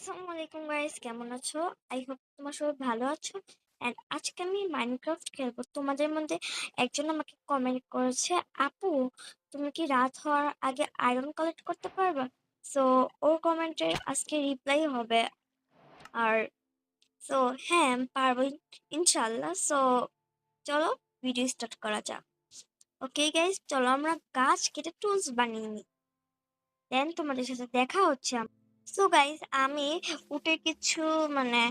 আসসালামু আলাইকুম গাইস, কেমন আছো? আই হোপ তোমার সবাই ভালো আছো। এন্ড আজকে আমি মাইনক্রাফট খেলবো। তোমাদের মধ্যে একজন আমাকে কমেন্ট করেছে, আপু তুমি কি রাত হওয়ার আগে আয়রন কালেক্ট করতে পারবা? সো ওর কমেন্টের আজকে রিপ্লাই হবে। আর সো হ্যাঁ, আমি পারবো ইনশাল্লাহ। সো চলো ভিডিও স্টার্ট করা যাক। ওকে গাইস, চলো আমরা গাছ কেটে টুলস বানিয়ে নিই, দেন তোমাদের সাথে দেখা হচ্ছে। সো গাইস, আমি উটের কিছু মানে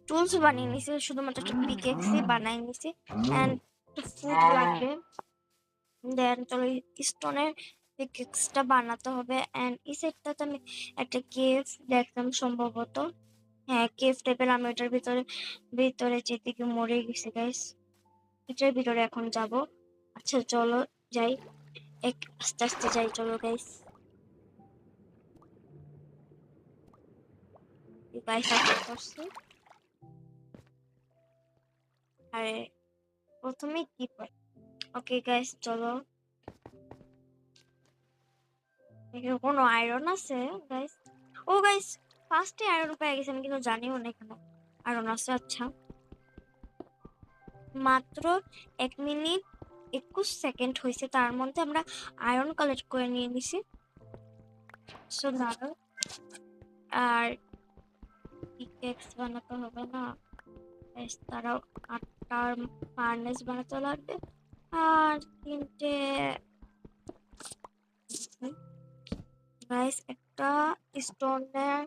টুলস বানিয়ে নিছি, শুধুমাত্র একটা পিকেক্সই বানাই নিছি। অ্যান্ড ফুড লাগবে, দেন চলো স্টোনের পিকেক্সটা বানাতে হবে। অ্যান্ড এই সেটটাতে আমি একটা কেভ দেখলাম সম্ভবত, হ্যাঁ কেভ টাইপের। আমি ওটার ভিতরে ভিতরে যেদিকে মরে গেছি গাইস, এটার ভিতরে এখন যাব। আচ্ছা চলো যাই, আস্তে আস্তে যাই, চলো গাইস। গাইস আস্তে করছি। আরে প্রথমে কি পাই? ওকে গাইস চলো। এখানে কোনো আয়রন আছে গাইস? ও গাইস, ফার্স্টে আয়রন পেয়ে গেছি, আমি কিন্তু জানিও না এখানে আয়রন আছে। আচ্ছা, মাত্র 1 মিনিট 21 সেকেন্ড হয়েছে, তার মধ্যে আমরা আয়রন কালেক্ট করে নিয়ে নিছি। সো দাঁড়াও, আর পিকেক্স বানাতে হবে না গাইস, তারাও 8টার ফার্নেস বানাতে লাগবে। আর 3টে গাইস, একটা স্টোনের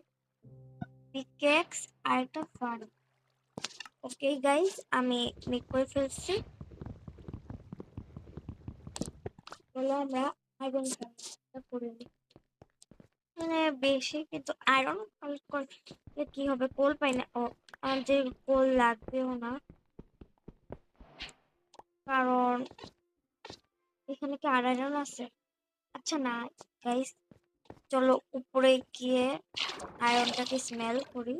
পিকেক্স আর একটা ফার্ন। ওকে গাইস, আমি মেক করে ফেলছি। তাহলে আমরা আয়রন কালেক্টটা করে নিই। মানে বেশি কিন্তু আয়রন কালেক্ট করলে কি হবে, কোল পাই না। ও আমাদের কোল লাগবেও না, কারণ এখানে কি আর আয়রন আছে? আচ্ছা না গাইস, চলো উপরে গিয়ে আয়রনটাকে স্মেল করি।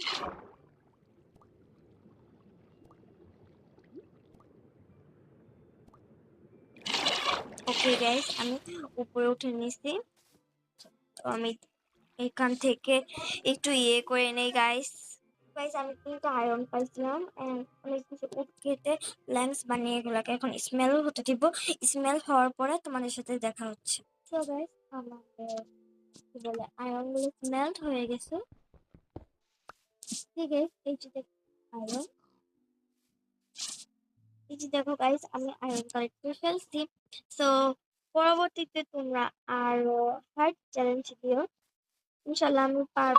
ওকে গাইস, আমি উপরে উঠে নিছি। তো আমি এখান থেকে একটু করে নেই গাইস। গাইস, আমি কিন্তু আয়রন পাইছিলাম এন্ড অনেক কিছু উড কেটে ল্যাম্পস বানিয়ে এগুলাকে এখন স্মেল হতে দিব। স্মেল হওয়ার পরে তোমাদের সাথে দেখা হচ্ছে। তো গাইস, আমাদের কি বলে আয়রন গুলো স্মেল্ট হয়ে গেছে। ঠিক আছে, এই যে আয়রন, এই যে দেখো গাইস, আমি আয়রন কালেক্ট করে ফেলছি। সো পরবর্তীতে তোমরা আরো হার্ড চ্যালেঞ্জ দিও, ইনশাল্লাহ আমি পারবো।